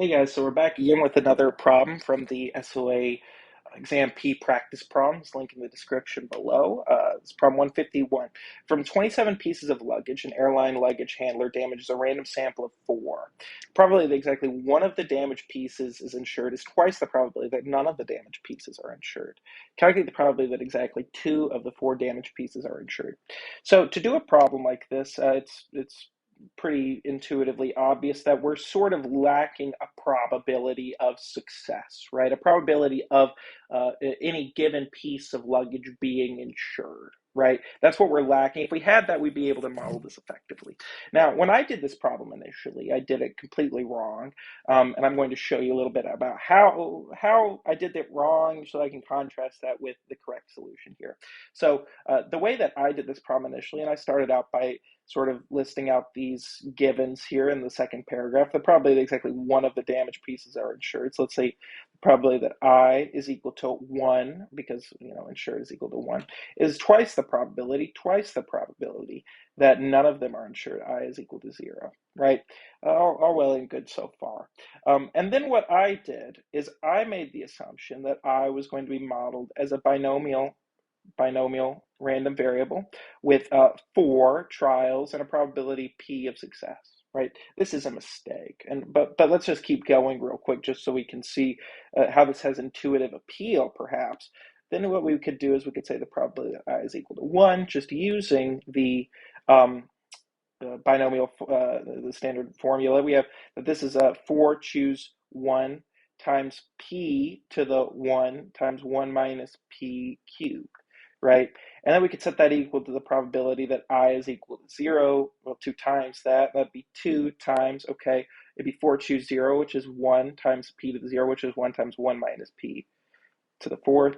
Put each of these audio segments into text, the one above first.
Hey guys, so we're back again with another problem from the SOA exam P practice problems, link in the description below. It's problem 151. From 27 pieces of luggage, an airline luggage handler damages a random sample of 4. Probability that exactly one of the damaged pieces is insured is twice the probability that none of the damaged pieces are insured. Calculate the probability that exactly 2 of the 4 damaged pieces are insured. So to do a problem like this, it's pretty intuitively obvious that we're sort of lacking a probability of success, right? A probability of any given piece of luggage being insured, right? That's what we're lacking. If we had that, we'd be able to model this effectively. Now, when I did this problem initially, I did it completely wrong, and I'm going to show you a little bit about how I did it wrong so I can contrast that with the correct solution here. So the way that I did this problem initially, and I started out by sort of listing out these givens here in the second paragraph, the probability that exactly one of the damaged pieces are insured. So let's say the probability that I is equal to 1, because insured is equal to 1, is twice the probability that none of them are insured. I is equal to 0, right? All well and good so far. And then what I did is I made the assumption that I was going to be modeled as a binomial random variable with 4 trials and a probability p of success, right? This is a mistake, but let's just keep going real quick just so we can see how this has intuitive appeal perhaps. Then what we could do is we could say the probability that I is equal to 1 just using the binomial, the standard formula. We have that this is 4 choose 1 times p to the 1 times 1 minus p cubed, right? And then we could set that equal to the probability that I is equal to 0. Well, 2 times that, that'd be 2 times, okay, it'd be 4 choose 0, which is 1 times p to the 0, which is 1 times 1 minus p to the 4th.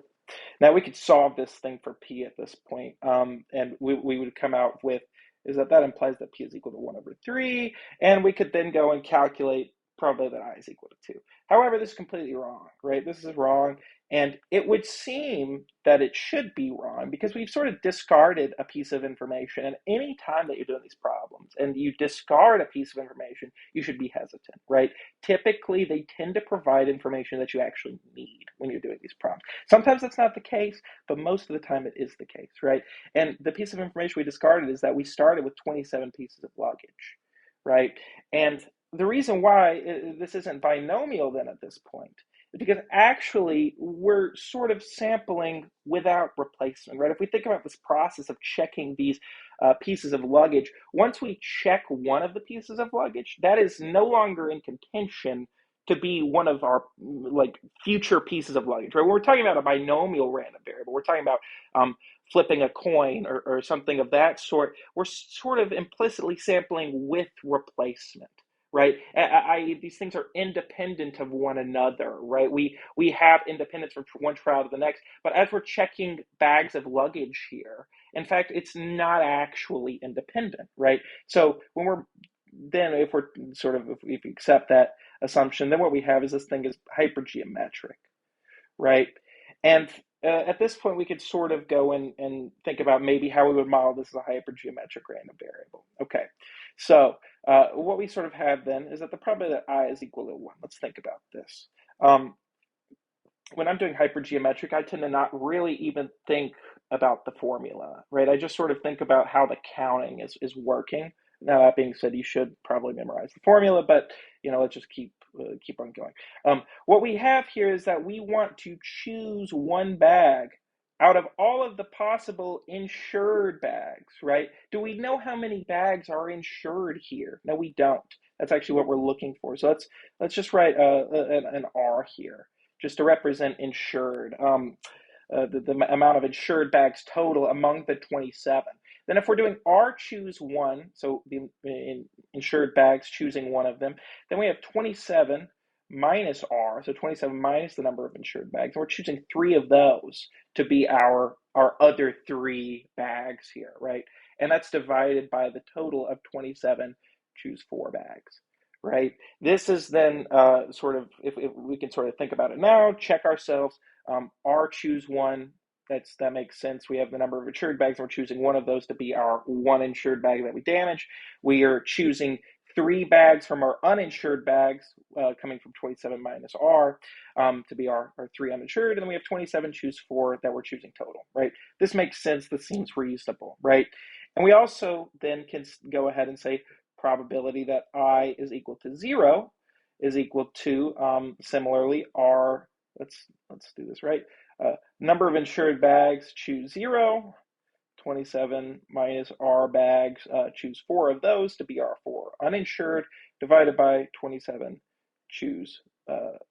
Now we could solve this thing for p at this point, and we would come out with is that implies that p is equal to 1 over 3, and we could then go and calculate probability that I is equal to 2. However, this is completely wrong, right? This is wrong, and it would seem that it should be wrong because we've sort of discarded a piece of information, and any time that you're doing these problems and you discard a piece of information, you should be hesitant, right? Typically, they tend to provide information that you actually need when you're doing these problems. Sometimes that's not the case, but most of the time it is the case, right? And the piece of information we discarded is that we started with 27 pieces of luggage, right? And the reason why this isn't binomial then at this point is because actually we're sort of sampling without replacement, right? If we think about this process of checking these pieces of luggage, once we check one of the pieces of luggage, that is no longer in contention to be one of our future pieces of luggage, right? When we're talking about a binomial random variable, we're talking about flipping a coin or something of that sort. We're sort of implicitly sampling with replacement, right? These things are independent of one another, right? We have independence from one trial to the next, but as we're checking bags of luggage here, in fact, it's not actually independent, right? So when we're then if we're sort of if we accept that assumption, then what we have is this thing is hypergeometric, right? And at this point, we could sort of go and think about maybe how we would model this as a hypergeometric random variable. Okay, so what we sort of have then is that the probability that I is equal to 1. Let's think about this. When I'm doing hypergeometric, I tend to not really even think about the formula, right? I just sort of think about how the counting is working. Now, that being said, you should probably memorize the formula, but let's just keep on going. What we have here is that we want to choose one bag out of all of the possible insured bags, right? Do we know how many bags are insured here? No, we don't. That's actually what we're looking for. So let's just write an R here, just to represent insured, the amount of insured bags total among the 27. Then if we're doing R choose 1, so the insured bags choosing one of them, then we have 27 minus R, so 27 minus the number of insured bags. And we're choosing 3 of those to be our other 3 bags here, right? And that's divided by the total of 27 choose 4 bags, right? This is then sort of, if we can sort of think about it now, check ourselves. R choose 1, that makes sense. We have the number of insured bags, and we're choosing one of those to be our one insured bag that we damage. We are choosing 3 bags from our uninsured bags coming from 27 minus R to be our 3 uninsured, and then we have 27 choose 4 that we're choosing total, right? This makes sense. This seems reasonable, right? And we also then can go ahead and say probability that I is equal to 0 is equal to, similarly, R, let's do this right, number of insured bags, choose 0, 27 minus R bags, choose 4 of those to be our 4 uninsured, divided by 27, choose,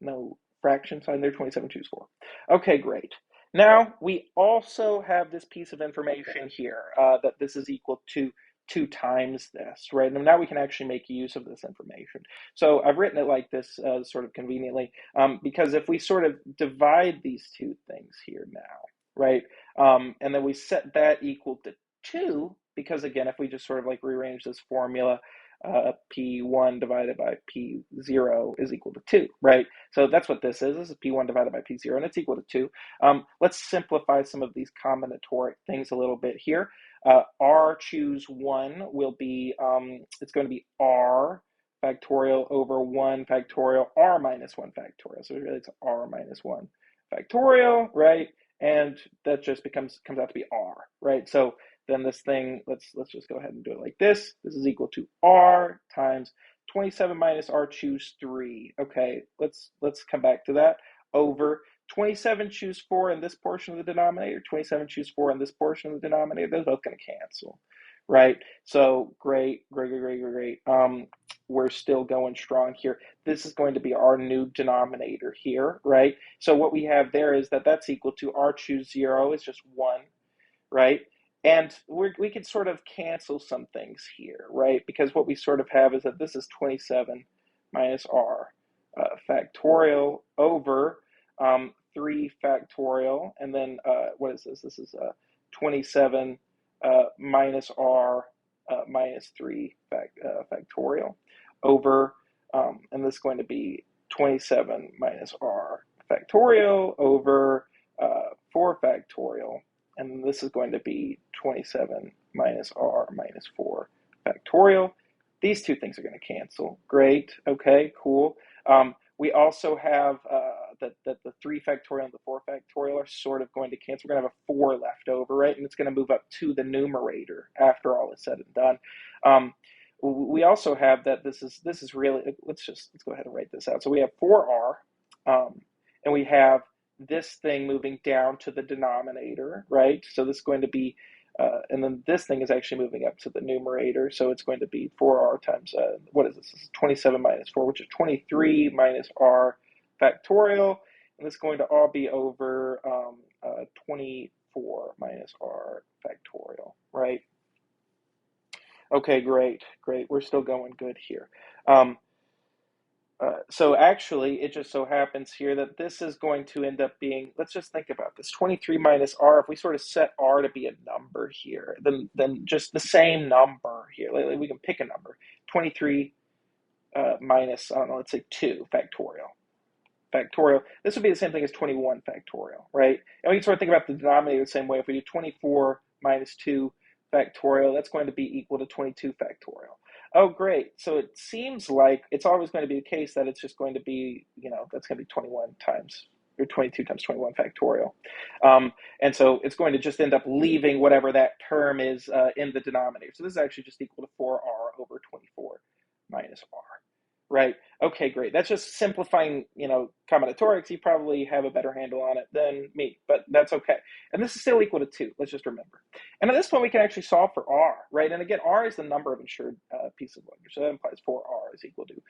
no fraction sign there, 27 choose 4. Okay, great. Now we also have this piece of information here that this is equal to 2 times this, right? And now we can actually make use of this information. So I've written it like this sort of conveniently because if we sort of divide these two things here now, right? And then we set that equal to 2, because again, if we just sort of like rearrange this formula, P1 divided by P0 is equal to 2, right? So that's what this is. This is P1 divided by P0, and it's equal to 2. Let's simplify some of these combinatoric things a little bit here. R choose 1 will be, it's going to be R factorial over 1 factorial R minus 1 factorial. So really it's R minus 1 factorial, right? And that just comes out to be R, right? So then this thing, let's just go ahead and do it like this. This is equal to R times 27 minus R choose 3. Okay, let's come back to that, over 27 choose 4 in this portion of the denominator, 27 choose 4 in this portion of the denominator. They're both going to cancel, right? So great. We're still going strong here. This is going to be our new denominator here, right? So what we have there is that's equal to R choose 0 is just 1, right? And we can sort of cancel some things here, right? Because what we sort of have is that this is 27 minus R factorial over 3 factorial, and then what is this? This is 27 minus R minus 3 factorial over, and this is going to be 27 minus R factorial over 4 factorial, and this is going to be 27 minus R minus 4 factorial. These two things are going to cancel. Great. Okay, cool. We also have that the 3 factorial and the 4 factorial are sort of going to cancel. We're going to have a 4 left over, right? And it's going to move up to the numerator after all is said and done. We also have that this is really, let's go ahead and write this out. So we have 4R, and we have this thing moving down to the denominator, right? So this is going to be, and then this thing is actually moving up to the numerator. So it's going to be 4R times, what is this? This is 27 minus 4, which is 23 minus R factorial. And this is going to all be over 24 minus R factorial, right? Okay, great. We're still going good here. So actually, it just so happens here that this is going to end up being, let's just think about this, 23 minus R. If we sort of set R to be a number here, then just the same number here, we can pick a number, 23 minus, I don't know, let's say 2 factorial. This would be the same thing as 21 factorial, right? And we can sort of think about the denominator the same way. If we do 24 minus 2 factorial, that's going to be equal to 22 factorial. Oh, great. So it seems like it's always going to be the case that it's just going to be, that's going to be 21 times, or 22 times 21 factorial. And so it's going to just end up leaving whatever that term is in the denominator. So this is actually just equal to 4R over 24 minus R, right? Okay, great. That's just simplifying, combinatorics. You probably have a better handle on it than me, but that's okay. And this is still equal to 2. Let's just remember. And at this point, we can actually solve for R, right? And again, R is the number of insured pieces of luggage. So that implies 4R is equal to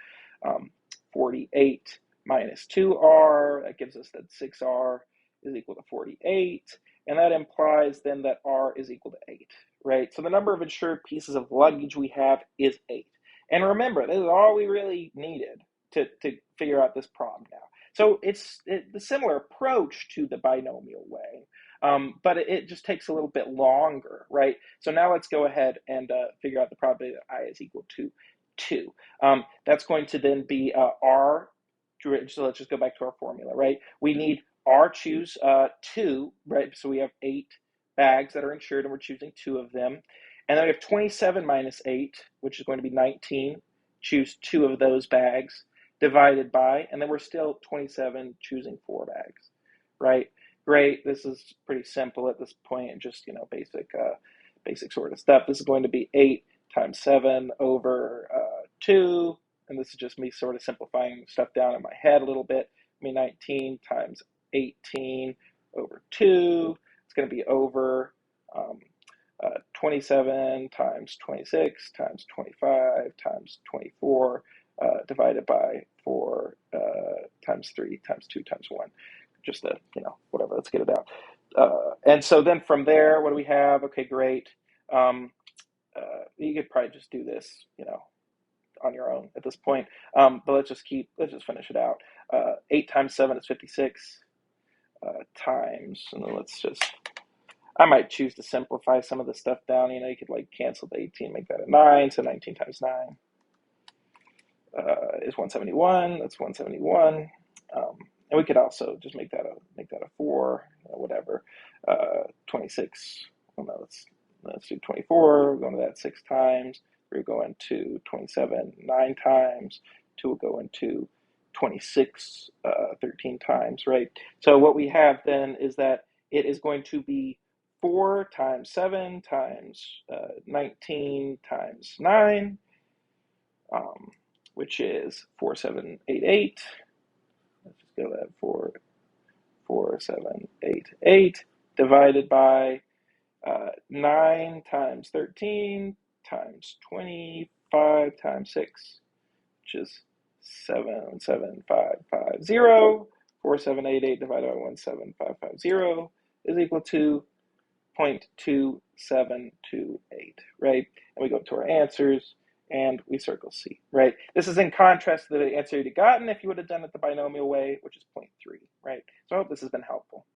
48 minus 2R. That gives us that 6R is equal to 48. And that implies then that R is equal to 8, right? So the number of insured pieces of luggage we have is 8. And remember, this is all we really needed to figure out this problem now. So it's the similar approach to the binomial way, but it just takes a little bit longer, right? So now let's go ahead and figure out the probability that I is equal to 2. That's going to then be R, so let's just go back to our formula, right? We need R choose 2, right? So we have 8 bags that are insured and we're choosing 2 of them. And then we have 27 minus 8, which is going to be 19, choose 2 of those bags, divided by, and then we're still 27 choosing 4 bags, right? Great, this is pretty simple at this point, just, basic sort of stuff. This is going to be 8 times 7 over 2, and this is just me sort of simplifying stuff down in my head a little bit. 19 times 18 over 2, it's going to be over 27 times 26 times 25 times 24 divided by 4 times 3 times 2 times 1. Just whatever, let's get it out. And so then from there, what do we have? Okay, great. You could probably just do this, on your own at this point. But let's just finish it out. 8 times 7 is 56 times, and then I might choose to simplify some of the stuff down. You could cancel the 18, make that a 9. So 19 times 9 is 171. That's 171. And we could also just make that a 4, whatever. 26. Well, no, let's do 24. We're going to that 6 times. We're going to 27 9 times. 2 will go into 26 13 times, right? So what we have then is that it is going to be 4 times 7 times 19 times 9, which is 4788. Let's just go that 4788 divided by 9 times 13 times 25 times 6, which is 77550. 4788 divided by 17550 is equal to 0.2728, right? And we go to our answers and we circle C, right? This is in contrast to the answer you'd have gotten if you would have done it the binomial way, which is 0.3, right? So I hope this has been helpful.